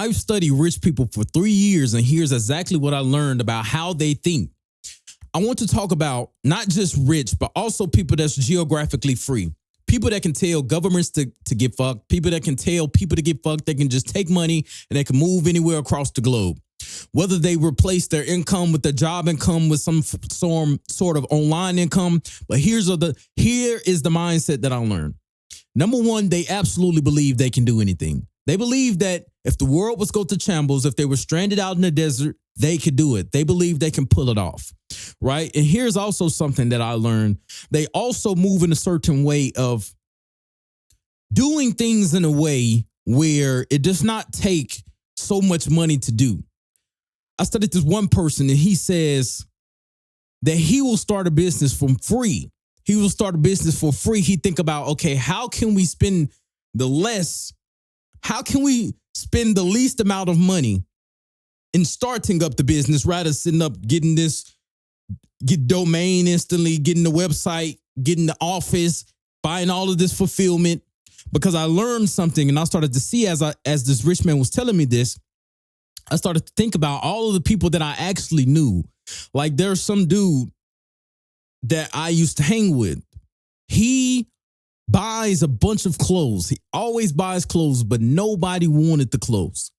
I've studied rich people for 3 years, and here's exactly what I learned about how they think. I want to talk about not just rich, but also people that's geographically free. People that can tell governments to get fucked. People that can tell people to get fucked. They can just take money and they can move anywhere across the globe. Whether they replace their income with their job income with some sort of online income. But here is the mindset that I learned. Number one, they absolutely believe they can do anything. They believe that if the world was go to shambles, if they were stranded out in the desert, they could do it. They believe they can pull it off, right? And here's also something that I learned. They also move in a certain way of doing things in a way where it does not take so much money to do. I studied this one person, and he says that he will start a business for free. He will start a business for free. He think about, okay, how can we spend the least amount of money in starting up the business rather than sitting up, get domain instantly, getting the website, getting the office, buying all of this fulfillment. Because I learned something, and I started to see as this rich man was telling me this, I started to think about all of the people that I actually knew. Like there's some dude that I used to hang with. He buys a bunch of clothes. He always buys clothes, but nobody wanted the clothes.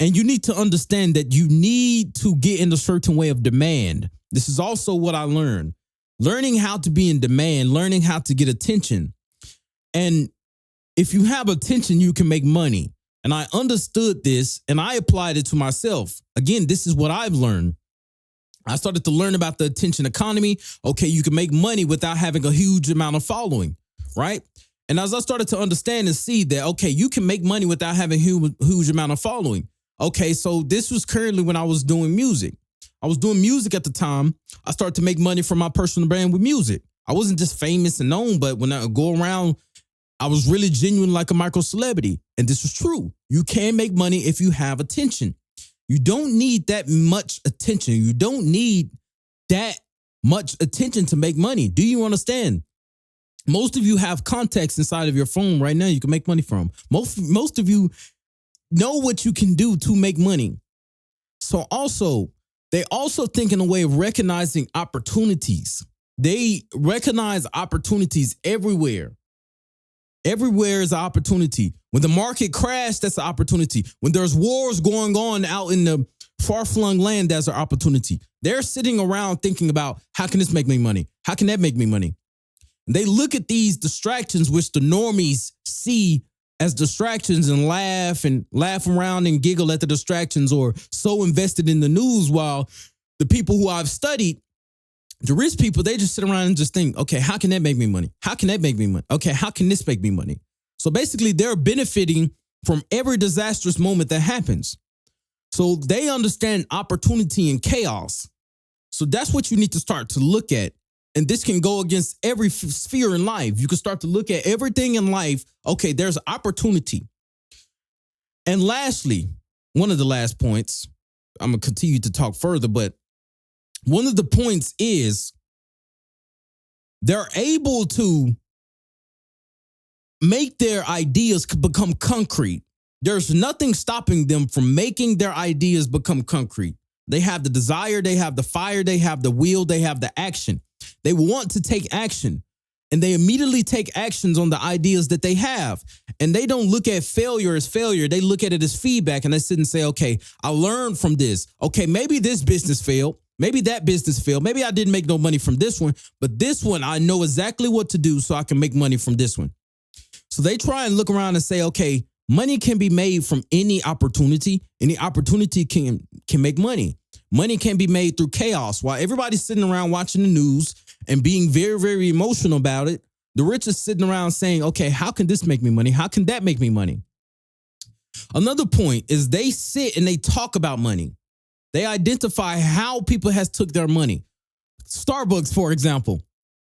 And you need to understand that you need to get in a certain way of demand. This is also what I learned. Learning how to be in demand, learning how to get attention. And if you have attention, you can make money. And I understood this and I applied it to myself. Again, this is what I've learned. I started to learn about the attention economy. Okay, you can make money without having a huge amount of following, right? And as I started to understand and see that, okay, you can make money without having a huge amount of following. Okay, so this was currently when I was doing music. I was doing music at the time. I started to make money from my personal brand with music. I wasn't just famous and known, but when I go around, I was really genuine like a micro celebrity. And this was true. You can make money if you have attention. You don't need that much attention. You don't need that much attention to make money. Do you understand? Most of you have contacts inside of your phone right now you can make money from. Most of you know what you can do to make money. So they also think in a way of recognizing opportunities. They recognize opportunities everywhere. Everywhere is an opportunity. When the market crashed, that's an opportunity. When there's wars going on out in the far-flung land, that's an opportunity. They're sitting around thinking about, how can this make me money? How can that make me money? And they look at these distractions, which the normies see as distractions, and laugh around and giggle at the distractions, or so invested in the news, while the people who I've studied, the rich people, they just sit around and just think, okay, how can that make me money? How can that make me money? Okay, how can this make me money? So basically, they're benefiting from every disastrous moment that happens. So they understand opportunity and chaos. So that's what you need to start to look at. And this can go against every sphere in life. You can start to look at everything in life. Okay, there's opportunity. And lastly, one of the last points, I'm going to continue to talk further, but one of the points is they're able to make their ideas become concrete. There's nothing stopping them from making their ideas become concrete. They have the desire, they have the fire, they have the will, they have the action. They want to take action, and they immediately take actions on the ideas that they have. And they don't look at failure as failure. They look at it as feedback, and they sit and say, okay, I learned from this. Okay, maybe this business failed. Maybe that business failed. Maybe I didn't make no money from this one, but this one, I know exactly what to do so I can make money from this one. So they try and look around and say, okay, money can be made from any opportunity. Any opportunity can make money. Money can be made through chaos. While everybody's sitting around watching the news and being very, very emotional about it, the rich are sitting around saying, okay, how can this make me money? How can that make me money? Another point is they sit and they talk about money. They identify how people has took their money. Starbucks, for example.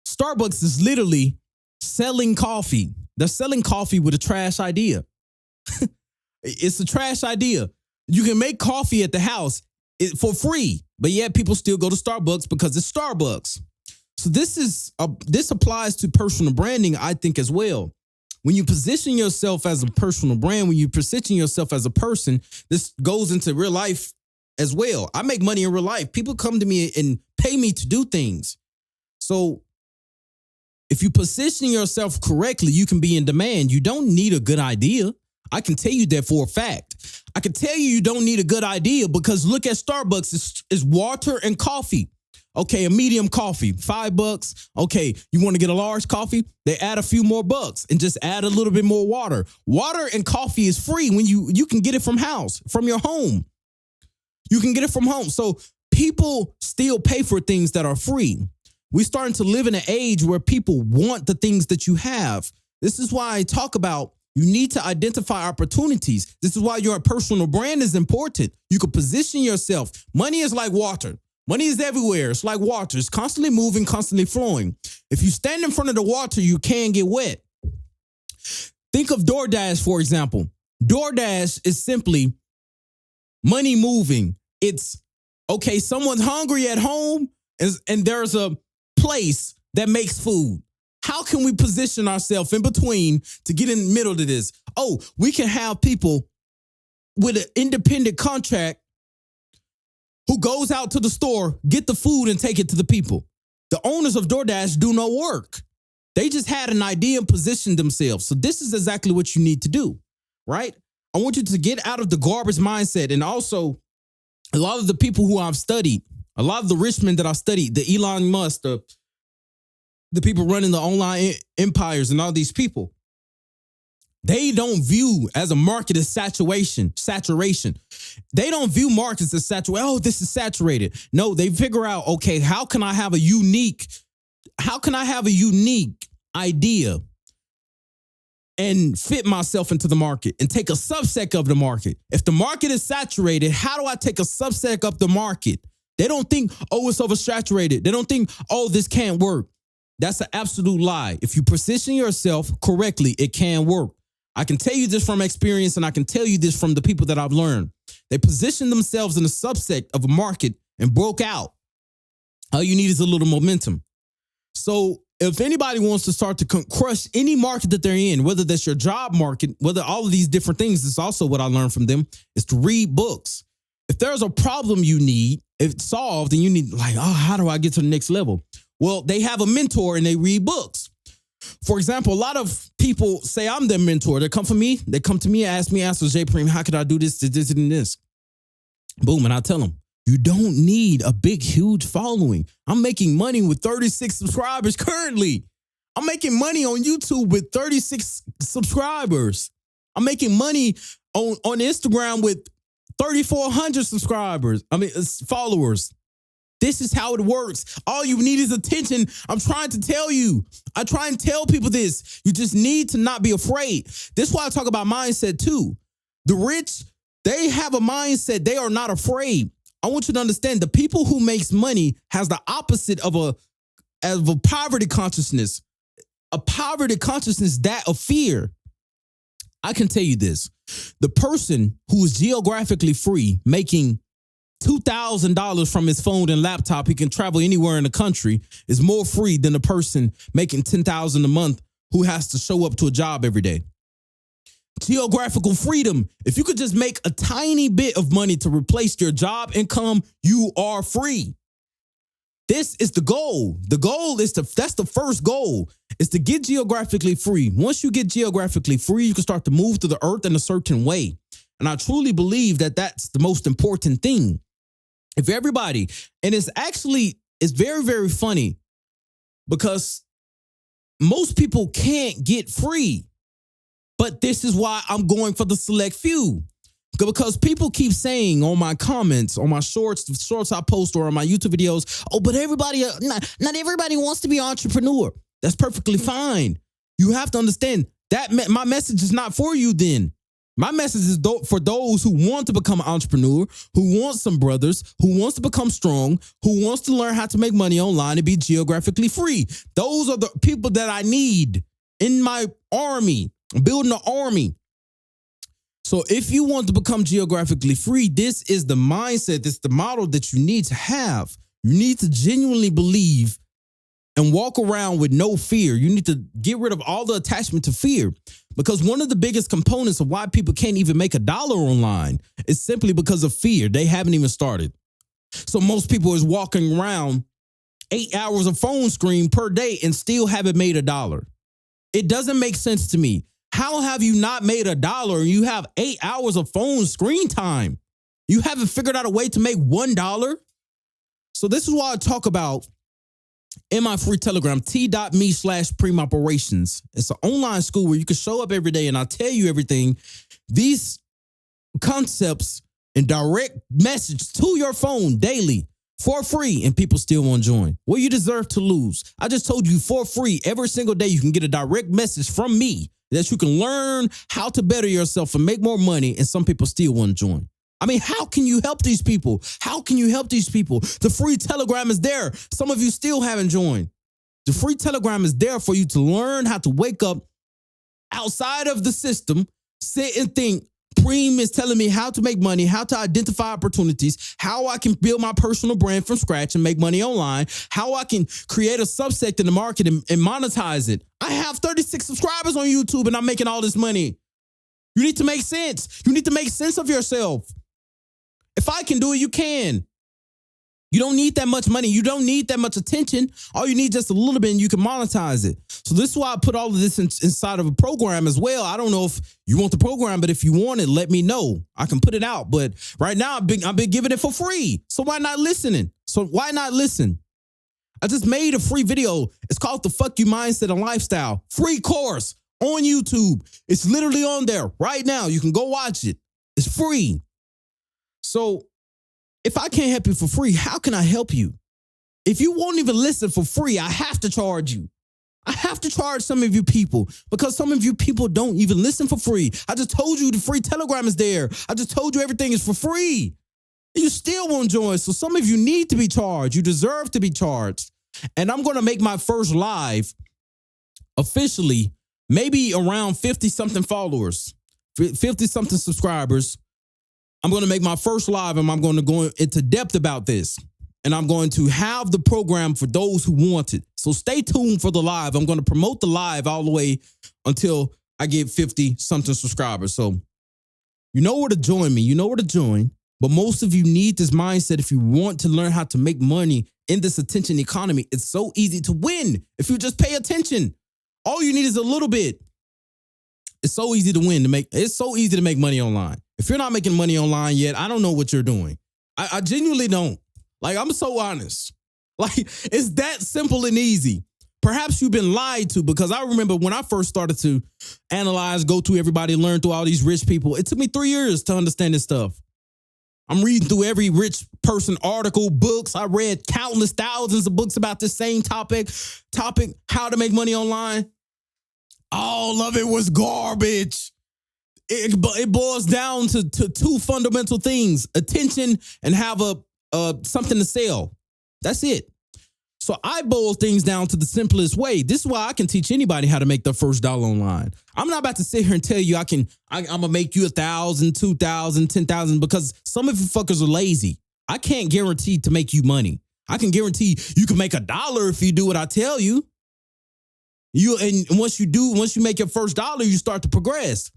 Starbucks is literally selling coffee. They're selling coffee with a trash idea. It's a trash idea. You can make coffee at the house for free, but yet people still go to Starbucks because it's Starbucks. So this applies to personal branding, I think, as well. When you position yourself as a personal brand, when you position yourself as a person, this goes into real life as well. I make money in real life. People come to me and pay me to do things. So if you position yourself correctly, you can be in demand. You don't need a good idea. I can tell you that for a fact. I can tell you don't need a good idea because look at Starbucks. It's water and coffee. Okay, a medium coffee, $5. Okay, you want to get a large coffee? They add a few more bucks and just add a little bit more water. Water and coffee is free when you can get it from your home. You can get it from home. So people still pay for things that are free. We're starting to live in an age where people want the things that you have. This is why I talk about you need to identify opportunities. This is why your personal brand is important. You can position yourself. Money is like water. Money is everywhere. It's like water. It's constantly moving, constantly flowing. If you stand in front of the water, you can get wet. Think of DoorDash, for example. DoorDash is simply money moving. It's, okay, someone's hungry at home and there's a place that makes food. How can we position ourselves in between to get in the middle of this? Oh, we can have people with an independent contract who goes out to the store, get the food and take it to the people. The owners of DoorDash do no work. They just had an idea and positioned themselves. So this is exactly what you need to do, right? I want you to get out of the garbage mindset. And also, a lot of the people who I've studied, a lot of the rich men that I studied, the Elon Musk, the people running the online empires and all these people, they don't view as a market as saturation. They don't view markets as saturated. Oh, this is saturated. No, they figure out, okay, how can I have a unique idea and fit myself into the market and take a subset of the market? If the market is saturated, how do I take a subset of the market? They don't think, oh, it's oversaturated. They don't think, oh, this can't work. That's an absolute lie. If you position yourself correctly, it can work. I can tell you this from experience, and I can tell you this from the people that I've learned. They positioned themselves in a subset of a market and broke out. All you need is a little momentum. So if anybody wants to start to crush any market that they're in, whether that's your job market, whether all of these different things, is also what I learned from them, is to read books. If there's a problem you need, if it's solved and you need, like, oh, how do I get to the next level? Well, they have a mentor and they read books. For example, a lot of people say I'm their mentor. They come to me and ask me, J. Prem, how can I do this, and this? Boom, and I tell them, you don't need a big, huge following. I'm making money with 36 subscribers currently. I'm making money on YouTube with 36 subscribers. I'm making money on Instagram with 3,400 followers. This is how it works. All you need is attention. I'm trying to tell you. I try and tell people this. You just need to not be afraid. This is why I talk about mindset too. The rich, they have a mindset. They are not afraid. I want you to understand the people who makes money has the opposite of a poverty consciousness. A poverty consciousness, that of fear. I can tell you this. The person who is geographically free, making $2,000 from his phone and laptop, he can travel anywhere in the country, is more free than the person making $10,000 a month who has to show up to a job every day. Geographical freedom. If you could just make a tiny bit of money to replace your job income, you are free. This is the goal. The goal is that's the first goal, is to get geographically free. Once you get geographically free, you can start to move through the earth in a certain way. And I truly believe that that's the most important thing. If everybody, and it's very, very funny because most people can't get free. But this is why I'm going for the select few. Because people keep saying on my comments, on my shorts I post, or on my YouTube videos, oh, but everybody, not everybody wants to be an entrepreneur. That's perfectly fine. You have to understand that my message is not for you then. My message is for those who want to become an entrepreneur, who want some brothers, who wants to become strong, who wants to learn how to make money online and be geographically free. Those are the people that I need in my army. I'm building an army. So if you want to become geographically free, this is the mindset, this is the model that you need to have. You need to genuinely believe and walk around with no fear. You need to get rid of all the attachment to fear, because one of the biggest components of why people can't even make $1 online is simply because of fear. They haven't even started. So most people is walking around 8 hours of phone screen per day and still haven't made $1. It doesn't make sense to me. How have you not made $1 and you have 8 hours of phone screen time? You haven't figured out a way to make $1? So this is why I talk about in my free Telegram, t.me/preemoperations. It's an online school where you can show up every day and I'll tell you everything. These concepts and direct message to your phone daily for free, and people still won't join. Well, you deserve to lose. I just told you for free every single day you can get a direct message from me that you can learn how to better yourself and make more money, and some people still won't join. I mean, how can you help these people? How can you help these people? The free Telegram is there. Some of you still haven't joined. The free Telegram is there for you to learn how to wake up outside of the system, sit and think. Preem is telling me how to make money, how to identify opportunities, how I can build my personal brand from scratch and make money online, how I can create a subsect in the market and monetize it. I have 36 subscribers on YouTube and I'm making all this money. You need to make sense. You need to make sense of yourself. If I can do it, you can. You don't need that much money. You don't need that much attention. All you need is just a little bit and you can monetize it. So this is why I put all of this inside of a program as well. I don't know if you want the program, but if you want it, let me know. I can put it out. But right now, I've been giving it for free. So why not listening? So why not listen? I just made a free video. It's called the Fuck You Mindset and Lifestyle. Free course on YouTube. It's literally on there right now. You can go watch it. It's free. So if I can't help you for free, how can I help you? If you won't even listen for free, I have to charge you. I have to charge some of you people because some of you people don't even listen for free. I just told you the free Telegram is there. I just told you everything is for free. You still won't join. So some of you need to be charged. You deserve to be charged. And I'm going to make my first live officially, maybe around 50-something followers, 50-something subscribers. I'm going to make my first live and I'm going to go into depth about this. And I'm going to have the program for those who want it. So stay tuned for the live. I'm going to promote the live all the way until I get 50-something subscribers. So you know where to join me. You know where to join. But most of you need this mindset if you want to learn how to make money in this attention economy. It's so easy to win if you just pay attention. All you need is a little bit. It's so easy to win. It's so easy to make money online. If you're not making money online yet, I don't know what you're doing. I genuinely don't. Like, I'm so honest. Like, it's that simple and easy. Perhaps you've been lied to, because I remember when I first started to analyze, go to everybody, learn through all these rich people. It took me 3 years to understand this stuff. I'm reading through every rich person article, books. I read countless thousands of books about this same topic, how to make money online. All of it was garbage. It boils down to two fundamental things: attention and have something to sell. That's it. So I boil things down to the simplest way. This is why I can teach anybody how to make their first dollar online. I'm not about to sit here and tell you I'm gonna make you 1,000, 2,000, 10,000, because some of you fuckers are lazy. I can't guarantee to make you money. I can guarantee you can make $1 if you do what I tell you. And once you make your first dollar, you start to progress.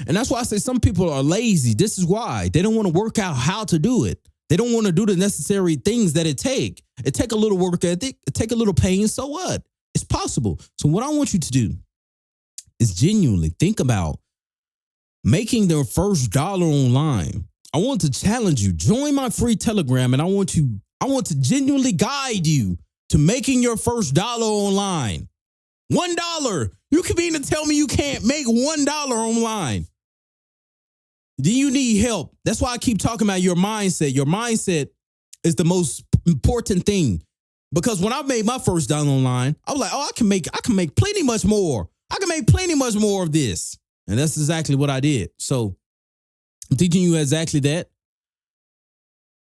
And that's why I say some people are lazy. This is why. They don't want to work out how to do it. They don't want to do the necessary things that it take. It take a little work ethic. It take a little pain. So what? It's possible. So what I want you to do is genuinely think about making their first dollar online. I want to challenge you. Join my free Telegram, and I want to genuinely guide you to making your first dollar online. $1. You can mean to tell me you can't make $1 online. Then you need help. That's why I keep talking about your mindset. Your mindset is the most important thing. Because when I made my first dollar online, I was like, I can make plenty much more. I can make plenty much more of this. And that's exactly what I did. So I'm teaching you exactly that.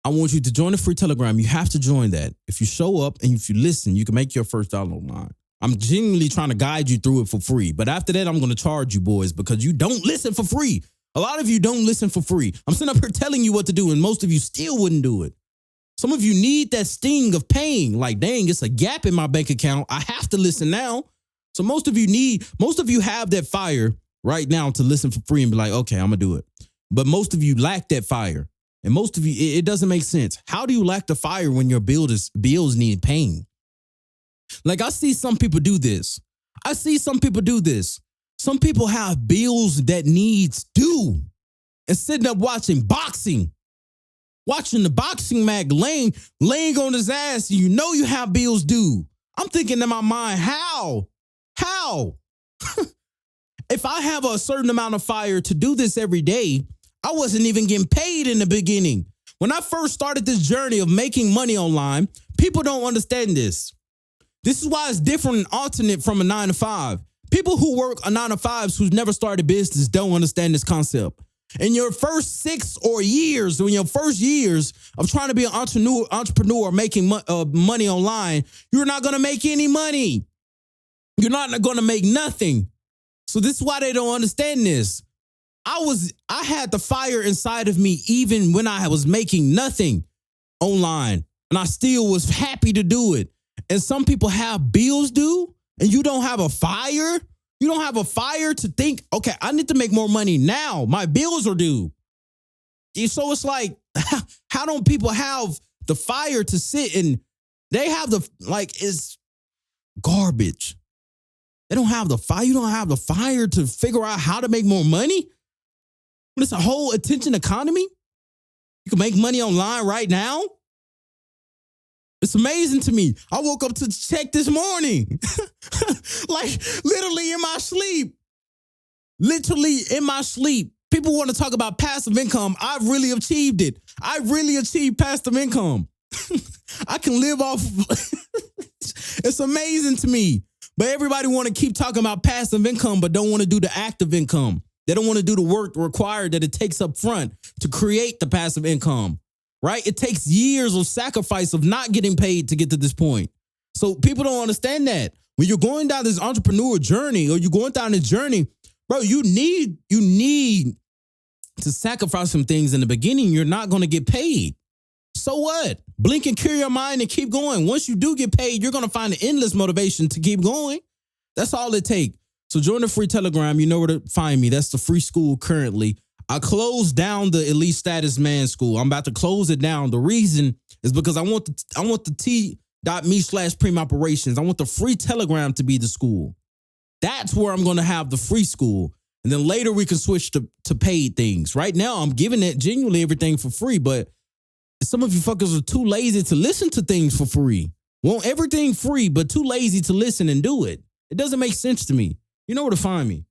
I want you to join the free Telegram. You have to join that. If you show up and if you listen, you can make your first dollar online. I'm genuinely trying to guide you through it for free. But after that, I'm going to charge you, boys, because you don't listen for free. A lot of you don't listen for free. I'm sitting up here telling you what to do, and most of you still wouldn't do it. Some of you need that sting of pain. Like, dang, it's a gap in my bank account. I have to listen now. So most of you have that fire right now to listen for free and be like, okay, I'm gonna do it. But most of you lack that fire. And most of you, it doesn't make sense. How do you lack the fire when your bills need pain? Like, I see some people do this. Some people have bills that needs due and sitting up watching the boxing mag laying on his ass. You know you have bills due. I'm thinking in my mind, how? If I have a certain amount of fire to do this every day, I wasn't even getting paid in the beginning. When I first started this journey of making money online, people don't understand this. This is why it's different and alternate from a 9 to 5. People who work a 9 to 5s who's never started business don't understand this concept. In your first 6 or years, in your first years of trying to be an entrepreneur making money online, you're not going to make any money. You're not going to make nothing. So this is why they don't understand this. I had the fire inside of me even when I was making nothing online, and I still was happy to do it. And some people have bills due, and you don't have a fire. You don't have a fire to think, okay, I need to make more money now. My bills are due. So it's like, how don't people have the fire to sit and they have it's garbage. They don't have the fire. You don't have the fire to figure out how to make more money. When it's a whole attention economy, you can make money online right now. It's amazing to me. I woke up to check this morning, like literally in my sleep. People want to talk about passive income. I've really achieved it. I really achieved passive income. I can live off. It's amazing to me. But everybody want to keep talking about passive income, but don't want to do the active income. They don't want to do the work required that it takes up front to create the passive income, right? It takes years of sacrifice of not getting paid to get to this point. So people don't understand that. When you're going down this entrepreneur journey or you're going down this journey, bro, you need to sacrifice some things in the beginning. You're not going to get paid. So what? Blink and clear your mind and keep going. Once you do get paid, you're going to find an endless motivation to keep going. That's all it takes. So join the free Telegram. You know where to find me. That's the free school currently. I closed down the Elite Status Man School. I'm about to close it down. The reason is because I want the t.me/Preem Operations. I want the free Telegram to be the school. That's where I'm going to have the free school. And then later we can switch to paid things. Right now, I'm giving it genuinely everything for free, but some of you fuckers are too lazy to listen to things for free. Want everything free, but too lazy to listen and do it. It doesn't make sense to me. You know where to find me.